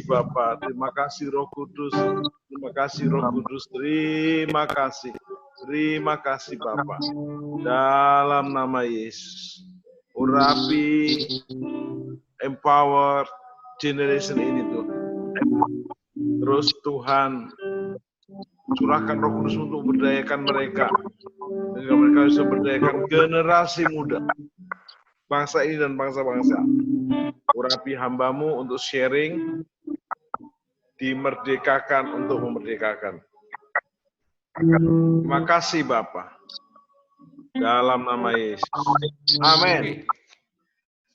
Bapa, terima kasih Roh Kudus, terima kasih Roh Kudus, terima kasih Bapa. Dalam nama Yesus, urapi, empower generation ini Tuhan. Terus Tuhan curahkan Roh Kudus untuk berdayakan mereka, sehingga mereka bisa berdayakan generasi muda, bangsa ini dan bangsa-bangsa. Urapi hamba-Mu untuk sharing, dimerdekakan untuk memerdekakan. Terima kasih Bapa. Dalam nama Yesus. Amin.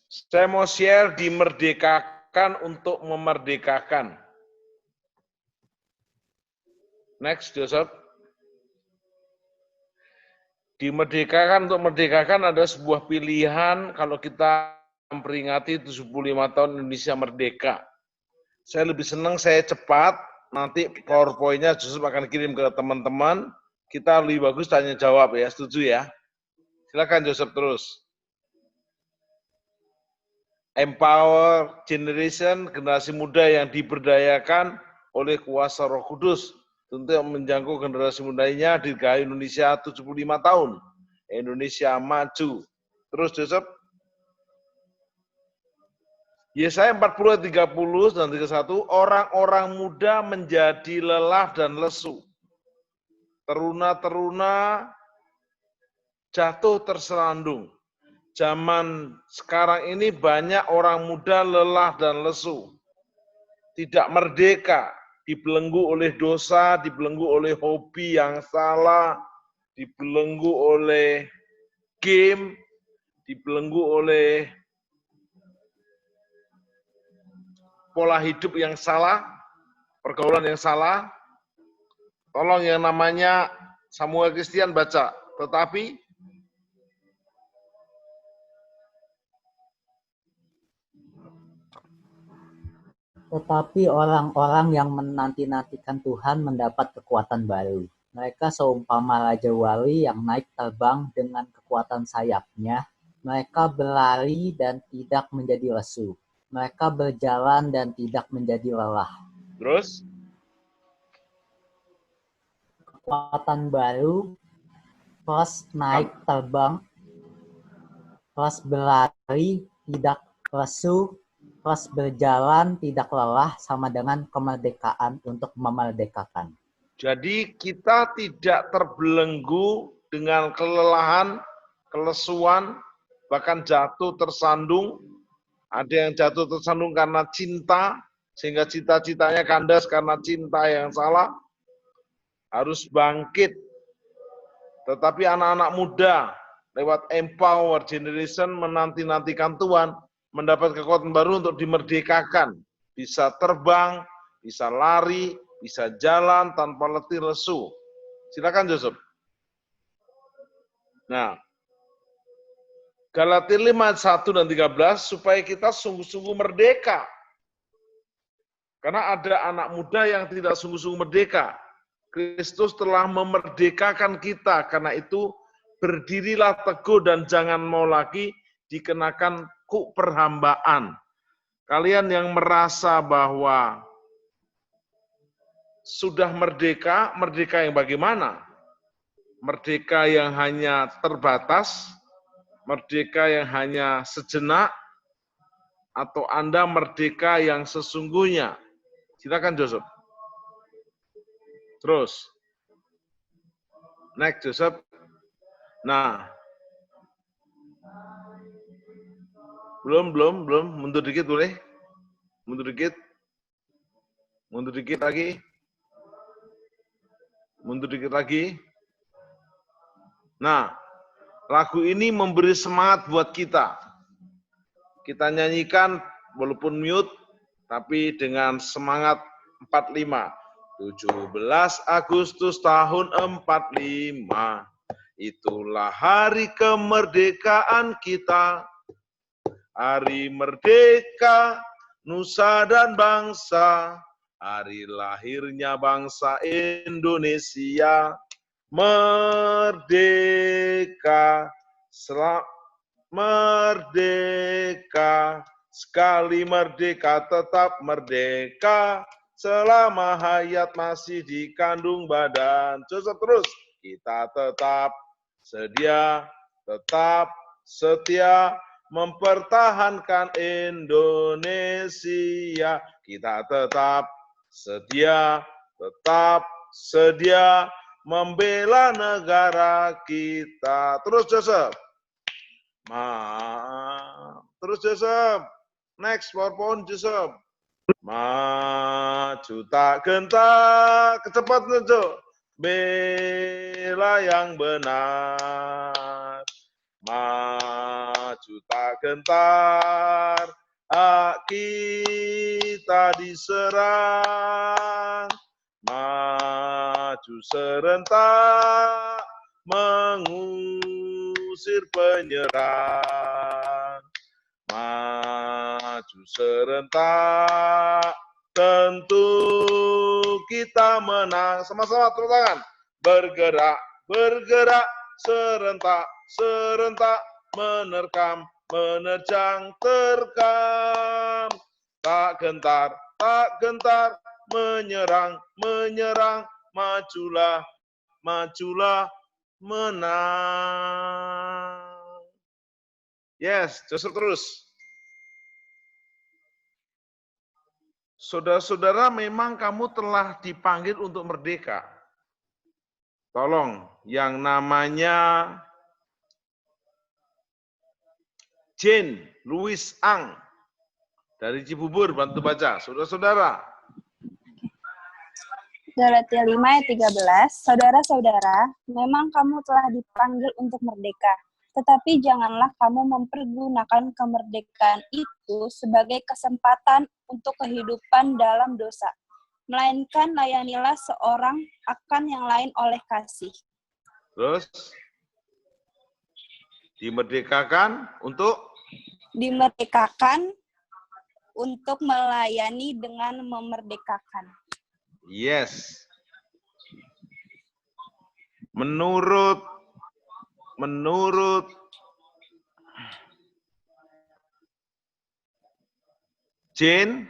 Saya mau share dimerdekakan untuk memerdekakan. Next, Joseph. Dimerdekakan untuk merdekakan ada sebuah pilihan kalau kita memperingati 75 tahun Indonesia merdeka. Saya lebih senang saya cepat, nanti PowerPoint-nya Joseph akan kirim ke teman-teman. Kita lebih bagus tanya jawab ya, setuju ya? Silakan Joseph terus. Empower generation, generasi muda yang diberdayakan oleh kuasa Roh Kudus. Tentu yang menjangkau generasi mudanya dirgahayu Indonesia 75 tahun. Indonesia maju. Terus Joseph. Yesaya 40, 30 dan 31, orang-orang muda menjadi lelah dan lesu. Teruna-teruna jatuh terserandung. Zaman sekarang ini banyak orang muda lelah dan lesu. Tidak merdeka. Dibelenggu oleh dosa, dibelenggu oleh hobi yang salah, dibelenggu oleh game, dibelenggu oleh pola hidup yang salah, pergaulan yang salah. Tolong yang namanya Samuel Christian baca. Tetapi orang-orang yang menanti-nantikan Tuhan mendapat kekuatan baru. Mereka seumpama Raja Wali yang naik terbang dengan kekuatan sayapnya. Mereka berlari dan tidak menjadi lesu. Mereka berjalan dan tidak menjadi lelah. Terus? Kekuatan baru, plus naik terbang, plus berlari, tidak lesu, plus berjalan tidak lelah sama dengan kemerdekaan untuk memerdekakan. Jadi kita tidak terbelenggu dengan kelelahan, kelesuan, bahkan jatuh tersandung. Ada yang jatuh tersandung karena cinta, sehingga cita-citanya kandas karena cinta yang salah. Harus bangkit. Tetapi anak-anak muda lewat empower generation menanti-nantikan Tuhan, mendapat kekuatan baru untuk dimerdekakan. Bisa terbang, bisa lari, bisa jalan tanpa letih lesu. Silakan Joseph. Nah, Galatia 5, 1 dan 13, supaya kita sungguh-sungguh merdeka. Karena ada anak muda yang tidak sungguh-sungguh merdeka. Kristus telah memerdekakan kita, karena itu berdirilah teguh dan jangan mau lagi dikenakan kuk perhambaan. Kalian yang merasa bahwa sudah merdeka, merdeka yang bagaimana? Merdeka yang hanya terbatas, merdeka yang hanya sejenak, atau Anda merdeka yang sesungguhnya? Silakan Joseph. Terus. Next Joseph. Nah. Belum. Mundur dikit boleh? Mundur dikit lagi. Mundur dikit lagi. Nah, lagu ini memberi semangat buat kita. Kita nyanyikan walaupun mute, tapi dengan semangat 45. 17 Agustus tahun 45, itulah hari kemerdekaan kita. Hari merdeka, nusa dan bangsa, hari lahirnya bangsa Indonesia. Merdeka, merdeka, Sekali merdeka tetap merdeka, selama hayat masih dikandung badan. Joseph terus, kita tetap sedia, tetap setia, mempertahankan Indonesia. Kita tetap sedia, tetap sedia, membela negara kita. Terus Joseph. Terus Joseph. Next, PowerPoint Joseph. Maju tak gentar, kecepatan Joseph. Bela yang benar. Maju tak gentar, hak kita diserang. Maju serentak, mengusir penyerang. Maju serentak, tentu kita menang. Sama-sama tepuk tangan. Bergerak, bergerak, serentak, serentak, menerkam, menerjang, terkam. Tak gentar, menyerang, menyerang, majulah, majulah, menang. Yes, Joseph terus. Saudara-saudara, memang kamu telah dipanggil untuk merdeka. Tolong, yang namanya Jane Louis Ang dari Cibubur, bantu baca. Saudara-saudara. Galatia 5 ayat 13, saudara-saudara, memang kamu telah dipanggil untuk merdeka. Tetapi janganlah kamu mempergunakan kemerdekaan itu sebagai kesempatan untuk kehidupan dalam dosa. Melainkan layanilah seorang akan yang lain oleh kasih. Terus, dimerdekakan untuk? Dimerdekakan untuk melayani dengan memerdekakan. Yes. Menurut Jane,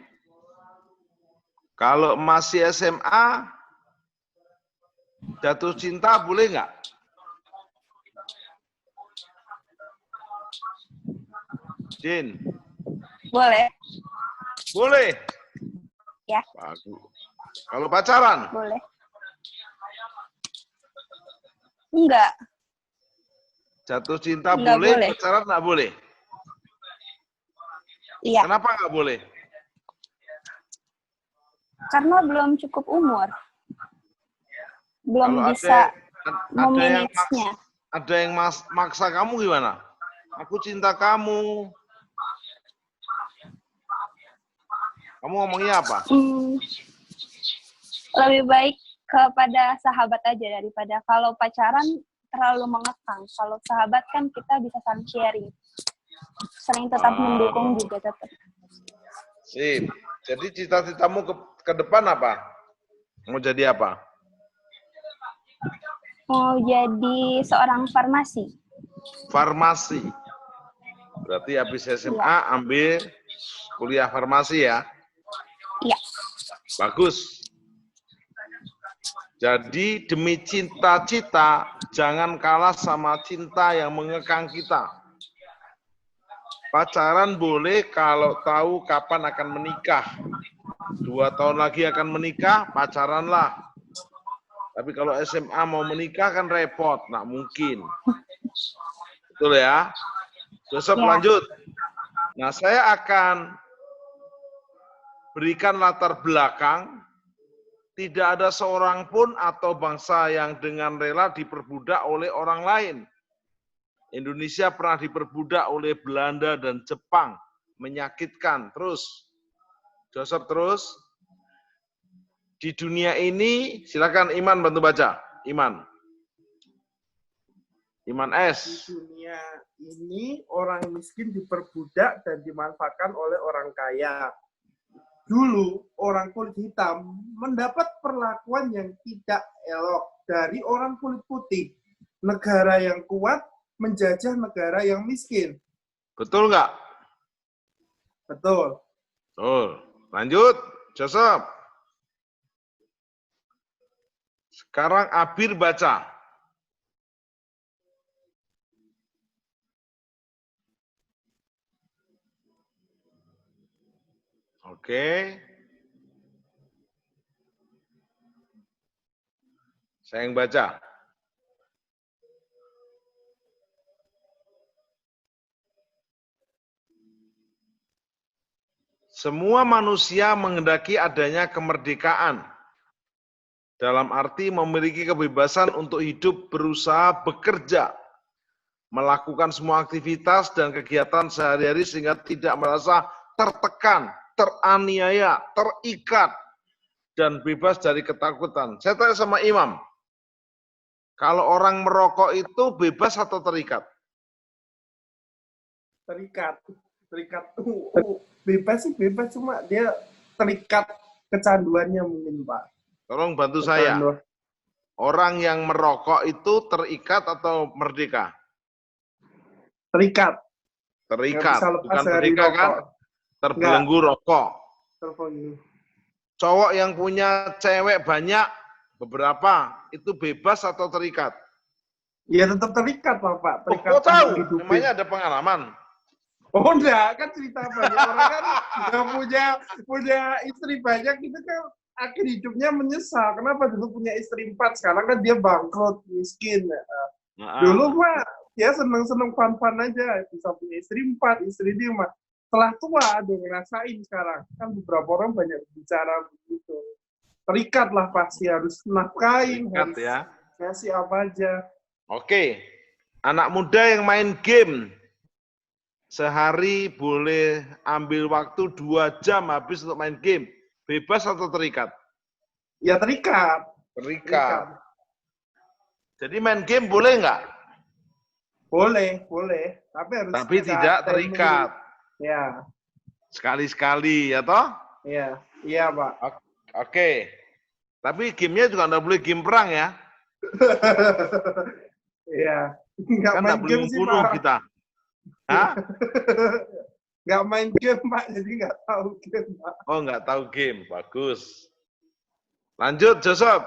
kalau masih SMA, jatuh cinta boleh nggak? Jane? Boleh. Boleh? Ya. Bagus. Kalau pacaran? Boleh. Enggak. Jatuh cinta Enggak boleh, boleh, pacaran nggak boleh? Iya. Kenapa nggak boleh? Karena belum cukup umur. Belum Kalau bisa ada yang memanage-nya. maksa kamu gimana? Aku cinta kamu. Kamu ngomongnya apa? Lebih baik kepada sahabat aja daripada kalau pacaran terlalu mengekang. Kalau sahabat kan kita bisa saling sharing. Sering tetap mendukung juga tetap. Sip. Jadi cita-citamu ke depan apa? Mau jadi apa? Mau jadi seorang farmasi. Farmasi. Berarti habis SMA Ya. ambil kuliah farmasi ya? Iya. Bagus. Jadi demi cita-cita, jangan kalah sama cinta yang mengekang kita. Pacaran boleh kalau tahu kapan akan menikah. 2 tahun lagi akan menikah, pacaranlah. Tapi kalau SMA mau menikah kan repot, nggak mungkin. Betul ya? Joseph Ya. lanjut. Nah, saya akan berikan latar belakang. Tidak ada seorang pun atau bangsa yang dengan rela diperbudak oleh orang lain. Indonesia pernah diperbudak oleh Belanda dan Jepang. Menyakitkan. Terus, Joseph terus. Di dunia ini, silakan Iman bantu baca. Iman S. Di dunia ini orang miskin diperbudak dan dimanfaatkan oleh orang kaya. Dulu orang kulit hitam mendapat perlakuan yang tidak elok dari orang kulit putih. Negara yang kuat menjajah negara yang miskin. Betul nggak? Betul. Betul. Lanjut, Joseph. Sekarang Abir baca. Oke. Saya yang baca. Semua manusia menghendaki adanya kemerdekaan. Dalam arti memiliki kebebasan untuk hidup, berusaha, bekerja, melakukan semua aktivitas dan kegiatan sehari-hari sehingga tidak merasa tertekan, teraniaya, terikat, dan bebas dari ketakutan. Saya tanya sama Imam, kalau orang merokok itu bebas atau terikat? Terikat. Bebas sih bebas, cuma dia terikat kecanduannya mungkin, Pak. Tolong bantu saya. Orang yang merokok itu terikat atau merdeka? Terikat. Terikat. Bukan dari merdeka kan? Terbelenggu rokok. Terbelenggu. Cowok yang punya cewek banyak, beberapa, itu bebas atau terikat? Ya tetap terikat lah, Pak. Terikat. Kok tahu? Namanya ada pengalaman. Oh enggak, kan cerita banyak orang kan nggak punya istri banyak, itu kan akhir hidupnya menyesal. Kenapa dulu punya istri 4, sekarang kan dia bangkrut, miskin. Dulu mah ya seneng-seneng fun-fun aja, bisa punya istri 4, istri 5. Setelah tua, aduh ngerasain sekarang. Kan beberapa orang banyak bicara begitu. Terikat lah pasti, harus nafkahin, harus ya. kasih apa aja. Oke, anak muda yang main game, sehari boleh ambil waktu 2 jam habis untuk main game. Bebas atau terikat? Ya terikat. Terikat. Jadi main game boleh nggak? Boleh. Tapi tidak terikat. Ya. Sekali-sekali, ya toh? Iya, Pak. Oke. Tapi gamenya juga nggak boleh game perang ya? Iya. Kan nggak boleh membunuh kita. Hah? Nggak main game, Pak, jadi nggak tahu game, Pak. Oh, nggak tahu game. Bagus. Lanjut, Joseph.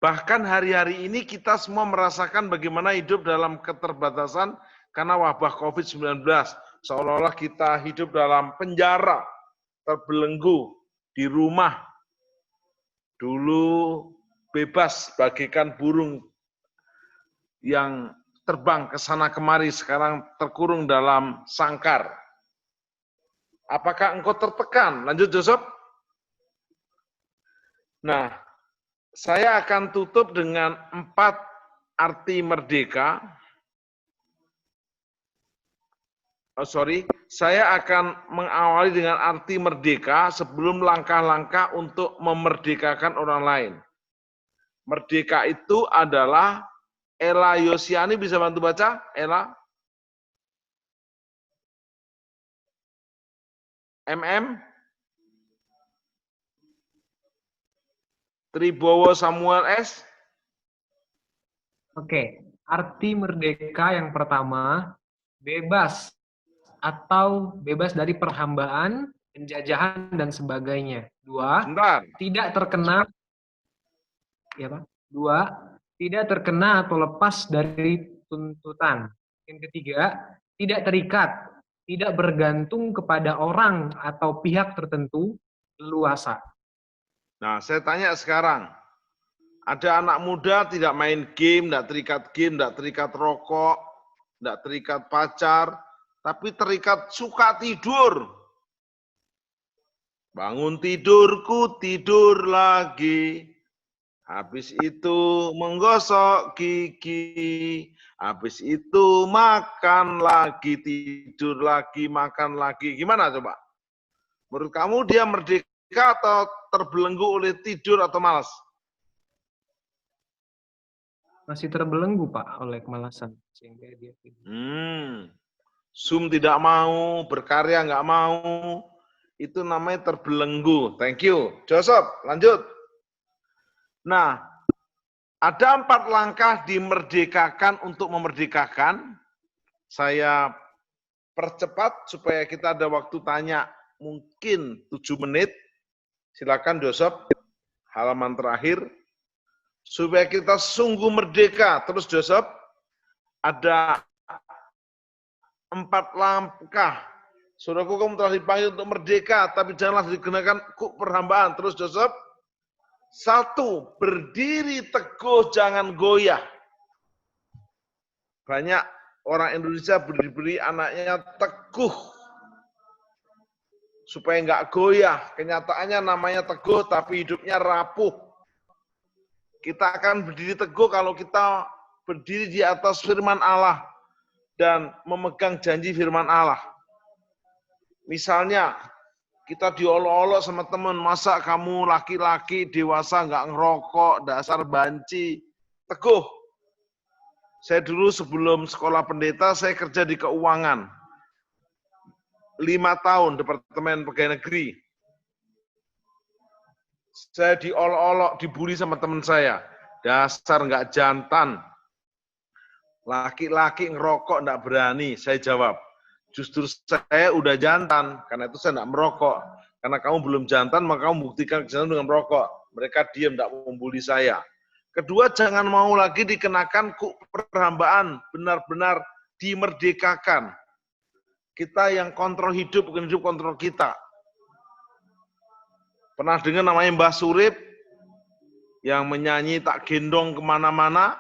Bahkan hari-hari ini kita semua merasakan bagaimana hidup dalam keterbatasan karena wabah COVID-19. Seolah-olah kita hidup dalam penjara, terbelenggu di rumah. Dulu bebas bagaikan burung yang terbang ke sana kemari, sekarang terkurung dalam sangkar. Apakah engkau tertekan? Lanjut, Joseph. Nah, saya akan tutup dengan 4 arti merdeka. Saya akan mengawali dengan arti merdeka sebelum langkah-langkah untuk memerdekakan orang lain. Merdeka itu adalah, Ella Yosiani bisa bantu baca? Ella? MM? Tribowo Samuel S? Oke, arti merdeka yang pertama, bebas atau bebas dari perhambaan, penjajahan, dan sebagainya. 2, tidak terkena, ya Pak. 2, tidak terkena atau lepas dari tuntutan. Yang ketiga, tidak terikat, tidak bergantung kepada orang atau pihak tertentu, leluasa. Nah, saya tanya sekarang, ada anak muda tidak main game, tidak terikat rokok, tidak terikat pacar, tapi terikat suka tidur. Bangun tidurku, tidur lagi. Habis itu menggosok gigi. Habis itu makan lagi, tidur lagi, makan lagi. Gimana coba? Menurut kamu dia merdeka atau terbelenggu oleh tidur atau malas? Masih terbelenggu, Pak, oleh kemalasan. Sehingga dia tidur. Zoom tidak mau, berkarya nggak mau, itu namanya terbelenggu. Thank you. Joseph, lanjut. Nah, ada 4 langkah dimerdekakan untuk memerdekakan. Saya percepat supaya kita ada waktu tanya mungkin 7 menit. Silakan Joseph, halaman terakhir. Supaya kita sungguh merdeka. Terus Joseph, ada 4 langkah. Saudaraku, kamu telah dipanggil untuk merdeka, tapi janganlah dikenakan perhambaan. Terus Joseph, 1, berdiri teguh, jangan goyah. Banyak orang Indonesia berdiri anaknya teguh, supaya nggak goyah. Kenyataannya namanya teguh, tapi hidupnya rapuh. Kita akan berdiri teguh kalau kita berdiri di atas firman Allah dan memegang janji firman Allah. Misalnya, kita diolok-olok sama teman, masa kamu laki-laki dewasa nggak ngerokok, dasar banci. Teguh. Saya dulu sebelum sekolah pendeta, saya kerja di keuangan. 5 tahun, Departemen Pegawai Negeri. Saya diolok-olok, dibully sama teman saya. Dasar nggak jantan. Laki-laki ngerokok nggak berani, saya jawab. Justru saya udah jantan, karena itu saya nggak merokok. Karena kamu belum jantan, maka kamu buktikan kejantan dengan merokok. Mereka diam, nggak membuli saya. Kedua, jangan mau lagi dikenakan perhambaan, benar-benar dimerdekakan. Kita yang kontrol hidup, bukan hidup kontrol kita. Pernah dengar namanya Mbah Surip, yang menyanyi tak gendong kemana-mana?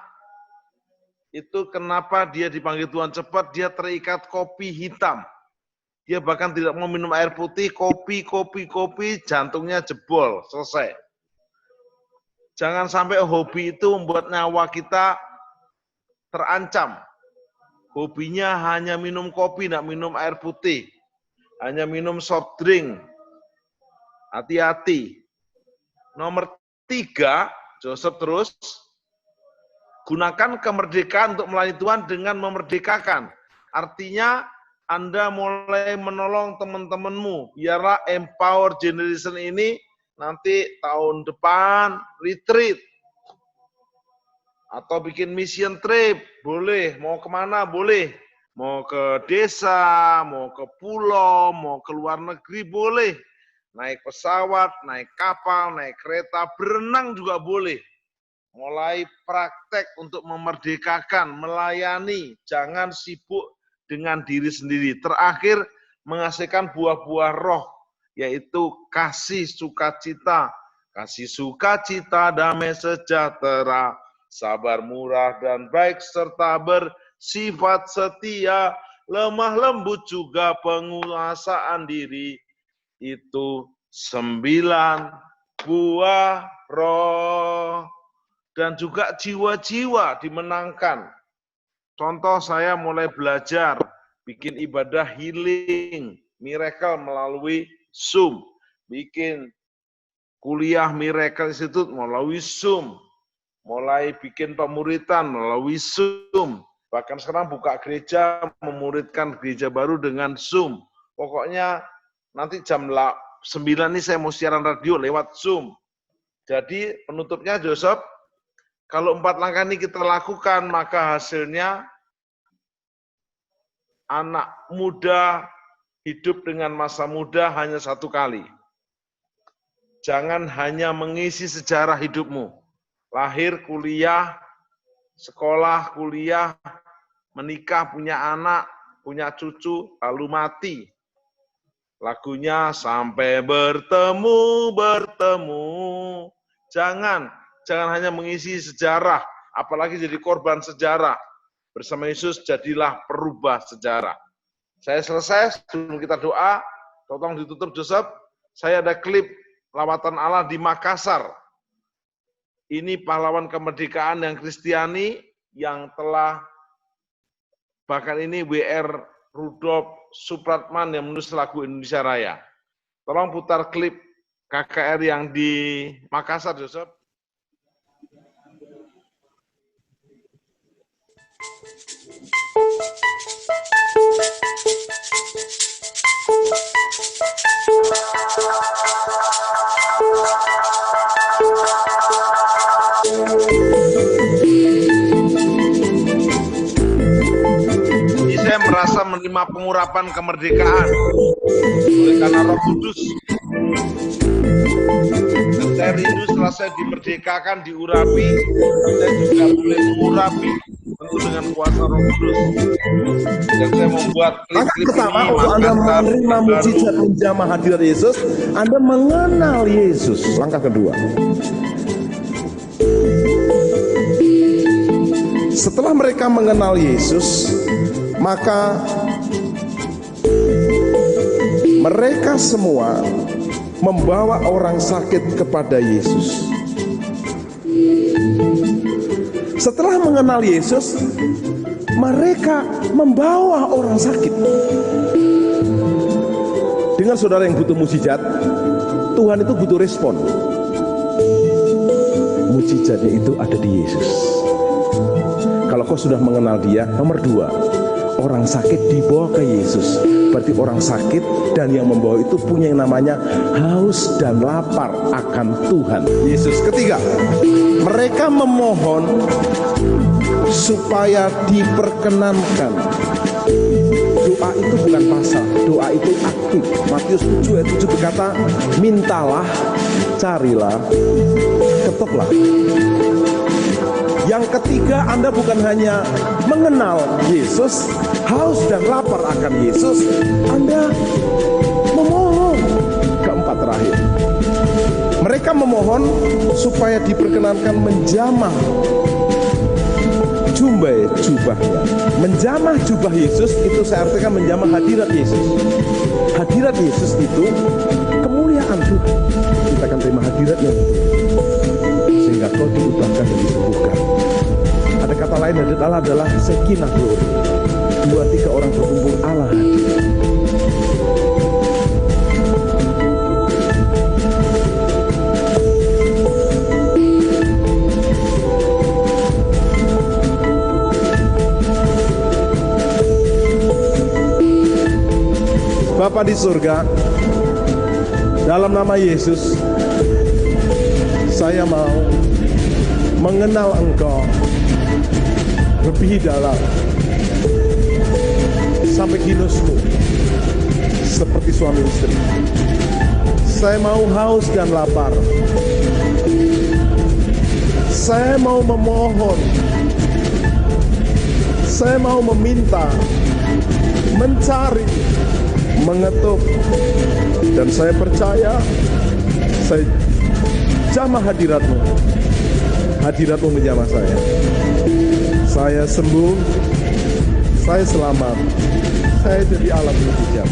Itu kenapa dia dipanggil Tuhan cepat, dia terikat kopi hitam. Dia bahkan tidak mau minum air putih, kopi, jantungnya jebol, selesai. Jangan sampai hobi itu membuat nyawa kita terancam. Hobinya hanya minum kopi, tidak minum air putih. Hanya minum soft drink. Hati-hati. Nomor 3, Joseph terus, gunakan kemerdekaan untuk melayani Tuhan dengan memerdekakan. Artinya, Anda mulai menolong teman-temanmu. Biarlah empower generation ini nanti tahun depan retreat. Atau bikin mission trip, boleh. Mau kemana, boleh. Mau ke desa, mau ke pulau, mau ke luar negeri, boleh. Naik pesawat, naik kapal, naik kereta, berenang juga boleh. Mulai praktek untuk memerdekakan, melayani, jangan sibuk dengan diri sendiri. Terakhir, menghasilkan buah-buah roh, yaitu kasih sukacita, damai sejahtera, sabar murah dan baik, serta bersifat setia, lemah lembut juga penguasaan diri. Itu 9 buah roh. Dan juga jiwa-jiwa dimenangkan. Contoh, saya mulai belajar bikin ibadah healing, miracle melalui Zoom. Bikin kuliah Miracle Institute melalui Zoom. Mulai bikin pemuritan melalui Zoom. Bahkan sekarang buka gereja, memuridkan gereja baru dengan Zoom. Pokoknya nanti jam 9 ini saya mau siaran radio lewat Zoom. Jadi penutupnya Joseph, kalau 4 langkah ini kita lakukan, maka hasilnya anak muda hidup dengan masa muda hanya 1 kali. Jangan hanya mengisi sejarah hidupmu. Lahir, kuliah, sekolah, kuliah, menikah, punya anak, punya cucu, lalu mati. Lagunya sampai bertemu. Jangan hanya mengisi sejarah, apalagi jadi korban sejarah. Bersama Yesus jadilah perubah sejarah. Saya selesai, sebelum kita doa, tolong ditutup Joseph. Saya ada klip lawatan Allah di Makassar. Ini pahlawan kemerdekaan yang Kristiani yang telah, bahkan ini W.R. Rudolf Supratman yang menulis lagu Indonesia Raya. Tolong putar klip KKR yang di Makassar, Joseph. Ini saya merasa menerima pengurapan kemerdekaan oleh karena Roh Kudus. Dan saya rindu setelah saya dimerdekakan, diurapi, saya juga boleh mengurapi tentu dengan kuasa Roh Kudus. Dan saya membuat klip-klip pertama, ini, untuk Anda menerima baru. mukjizat menjamah hadirat Yesus, Anda mengenal Yesus. Langkah kedua, setelah mereka mengenal Yesus, maka mereka semua membawa orang sakit kepada Yesus. Setelah mengenal Yesus, mereka membawa orang sakit. Dengan saudara yang butuh mukjizat, Tuhan itu butuh respon. Mukjizatnya itu ada di Yesus. Kalau kau sudah mengenal Dia, nomor dua, orang sakit dibawa ke Yesus. Berarti orang sakit dan yang membawa itu punya yang namanya haus dan lapar akan Tuhan Yesus. Ketiga, mereka memohon supaya diperkenankan. Doa itu bukan pasal, doa itu aktif. Matius 7 ayat 7 berkata, mintalah, carilah, ketoklah. Yang ketiga, Anda bukan hanya mengenal Yesus, haus dan lapar akan Yesus, Anda memohon. Keempat, terakhir, mereka memohon supaya diperkenankan menjamah jubahnya. Menjamah jubah Yesus itu saya artikan menjamah hadirat Yesus. Hadirat Yesus itu kemuliaan Tuhan. Kita akan terima hadiratnya sehingga kau diubahkan dan disembuhkan. Ada kata lain, hadirat Allah adalah Shekinah glory. 2-3 orang berkumpul, Allah hadir. Bapa di surga, dalam nama Yesus, saya mau mengenal Engkau lebih dalam sampai kinusmu seperti suami istri. Saya mau haus dan lapar. Saya mau memohon. Saya mau meminta, mencari, mengetuk, dan saya percaya saya jamah hadirat-Mu. Hadirat-Mu menjamah saya. Saya sembuh, saya selamat, saya jadi alat mukjizat.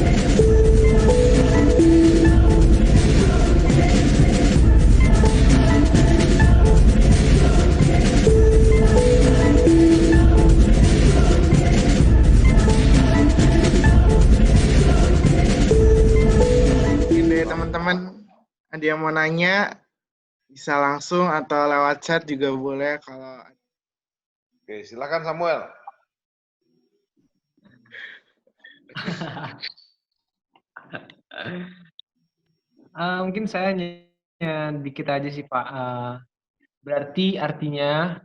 Teman-teman, ada yang mau nanya bisa langsung atau lewat chat juga boleh. Kalau Oke, silakan Samuel. Mungkin saya dikit aja sih Pak. Berarti artinya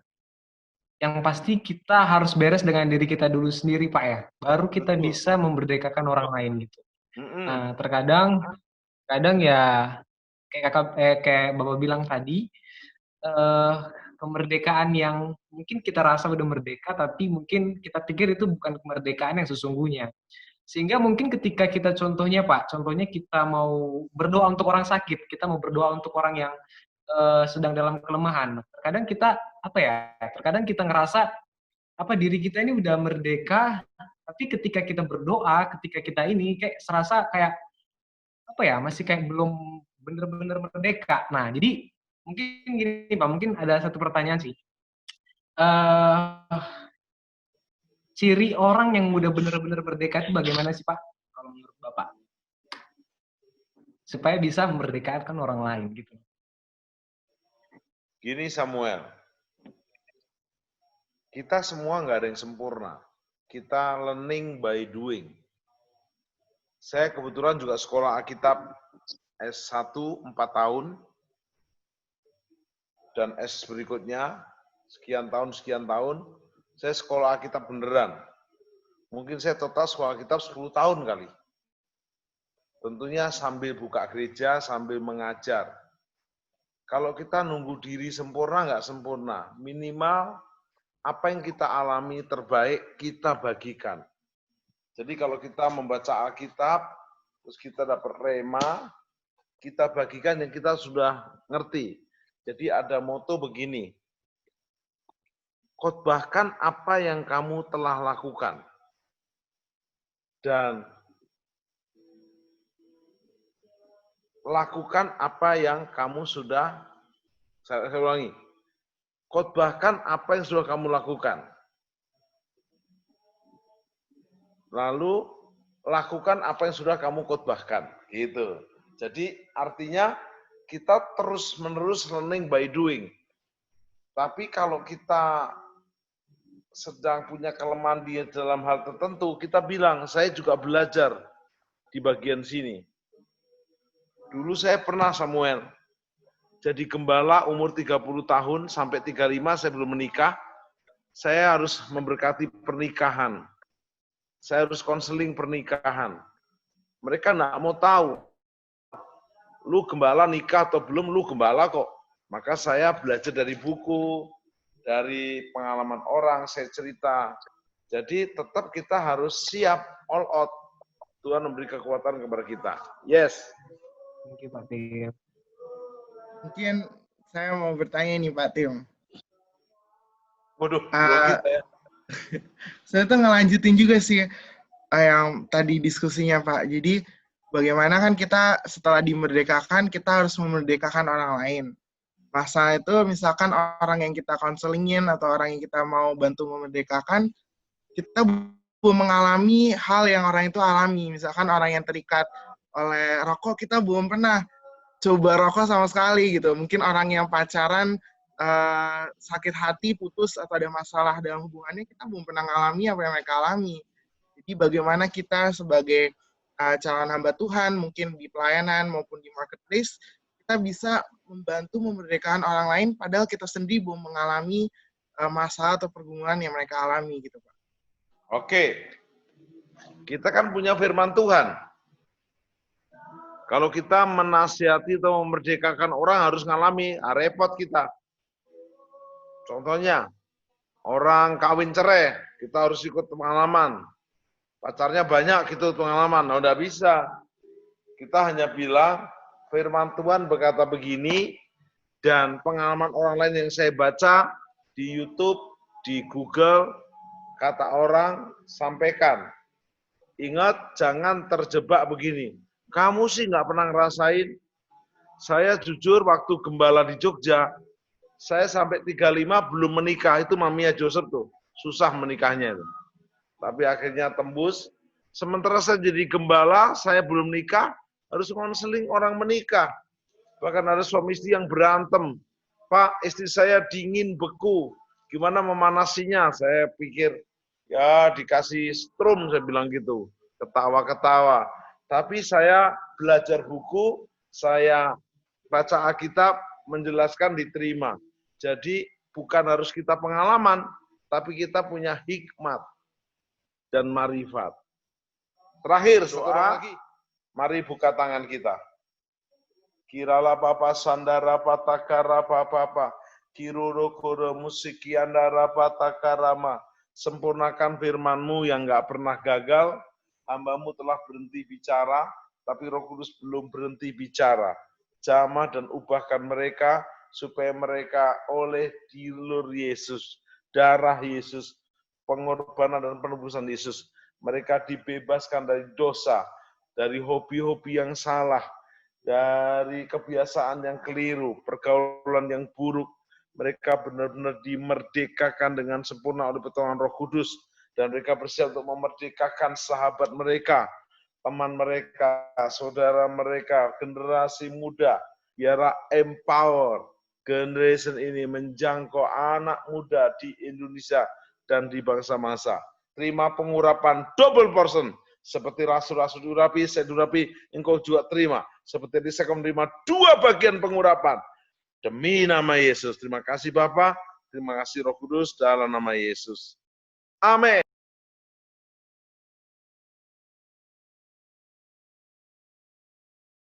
yang pasti kita harus beres dengan diri kita dulu sendiri Pak ya. Baru kita bisa memerdekakan orang lain gitu. Nah, terkadang ya kayak Bapak bilang tadi, kemerdekaan yang mungkin kita rasa udah merdeka, tapi mungkin kita pikir itu bukan kemerdekaan yang sesungguhnya. Sehingga mungkin ketika kita contohnya kita mau berdoa untuk orang sakit, kita mau berdoa untuk orang yang sedang dalam kelemahan. Terkadang kita ngerasa diri kita ini udah merdeka, tapi ketika kita berdoa, ketika kita ini kayak serasa kayak masih kayak belum benar-benar merdeka. Nah, jadi mungkin gini Pak, mungkin ada satu pertanyaan sih. Ciri orang yang udah benar-benar merdeka itu bagaimana sih Pak, kalau menurut Bapak? Supaya bisa memerdekakan orang lain gitu. Gini Samuel, kita semua nggak ada yang sempurna. Kita learning by doing. Saya kebetulan juga sekolah Alkitab S1 4 tahun, dan S berikutnya sekian tahun, saya sekolah Alkitab beneran. Mungkin saya total sekolah kitab 10 tahun kali. Tentunya sambil buka gereja, sambil mengajar. Kalau kita nunggu diri sempurna, nggak sempurna. Minimal apa yang kita alami terbaik, kita bagikan. Jadi kalau kita membaca Alkitab, terus kita dapat rema, kita bagikan yang kita sudah ngerti. Jadi ada moto begini, khotbahkan apa yang kamu telah lakukan. Dan lakukan apa yang kamu sudah, saya ulangi, khotbahkan apa yang sudah kamu lakukan. Lalu lakukan apa yang sudah kamu khotbahkan. Gitu. Jadi artinya kita terus-menerus learning by doing. Tapi kalau kita sedang punya kelemahan di dalam hal tertentu, kita bilang, saya juga belajar di bagian sini. Dulu saya pernah, Samuel, jadi gembala umur 30 tahun sampai 35, saya belum menikah. Saya harus memberkati pernikahan. Saya harus konseling pernikahan. Mereka nggak mau tahu. Lu gembala nikah atau belum, lu gembala kok. Maka saya belajar dari buku, dari pengalaman orang, saya cerita. Jadi tetap kita harus siap, all out. Tuhan memberi kekuatan kepada kita. Yes. Thank you, Pak Tim. Mungkin saya mau bertanya nih Pak Tim. Waduh, saya tuh ngelanjutin juga sih yang tadi diskusinya Pak. Jadi bagaimana kan kita setelah dimerdekakan, kita harus memerdekakan orang lain. Masalah itu misalkan orang yang kita konselingin atau orang yang kita mau bantu memerdekakan, kita belum mengalami hal yang orang itu alami. Misalkan orang yang terikat oleh rokok, kita belum pernah coba rokok sama sekali gitu. Mungkin orang yang pacaran, sakit hati, putus, atau ada masalah dalam hubungannya, kita belum pernah mengalami apa yang mereka alami. Jadi bagaimana kita sebagai calon hamba Tuhan, mungkin di pelayanan maupun di marketplace, kita bisa membantu memerdekakan orang lain, padahal kita sendiri belum mengalami masalah atau pergumulan yang mereka alami gitu Pak. Oke, kita kan punya firman Tuhan. Kalau kita menasihati atau memerdekakan orang harus ngalami, repot kita. Contohnya, orang kawin cerai, kita harus ikut pengalaman. Pacarnya banyak, gitu pengalaman. Nah, udah bisa. Kita hanya bilang, firman Tuhan berkata begini, dan pengalaman orang lain yang saya baca di YouTube, di Google, kata orang, sampaikan. Ingat, jangan terjebak begini. Kamu sih nggak pernah ngerasain. Saya jujur waktu gembala di Jogja, saya sampai 35 belum menikah. Itu Mamia Joseph tuh, susah menikahnya itu. Tapi akhirnya tembus. Sementara saya jadi gembala, saya belum nikah, harus konseling orang menikah. Bahkan ada suami istri yang berantem. Pak, istri saya dingin, beku. Gimana memanasinya? Saya pikir, ya dikasih strum, saya bilang gitu. Ketawa-ketawa. Tapi saya belajar buku, saya baca Alkitab, menjelaskan diterima. Jadi bukan harus kita pengalaman, tapi kita punya hikmat dan marifat. Terakhir, doa, mari buka tangan kita. Kirala papa sandara patakara papa, kiruro koro musikiandara patakarama. Sempurnakan firman-Mu yang nggak pernah gagal. Hamba-Mu telah berhenti bicara, tapi Roh Kudus belum berhenti bicara. Jamah dan ubahkan mereka, supaya mereka oleh dilur Yesus, darah Yesus, pengorbanan dan penebusan Yesus, mereka dibebaskan dari dosa, dari hobi-hobi yang salah, dari kebiasaan yang keliru, pergaulan yang buruk. Mereka benar-benar dimerdekakan dengan sempurna oleh pertolongan Roh Kudus, dan mereka bersiap untuk memerdekakan sahabat mereka, teman mereka, saudara mereka, generasi muda. Biarlah empower generation ini menjangkau anak muda di Indonesia dan di bangsa-bangsa. Terima pengurapan double portion. Seperti rasul-rasul diurapi, saya diurapi, engkau juga terima. Seperti saya menerima 2 bagian pengurapan. Demi nama Yesus. Terima kasih Bapa, terima kasih Roh Kudus dalam nama Yesus. Amin.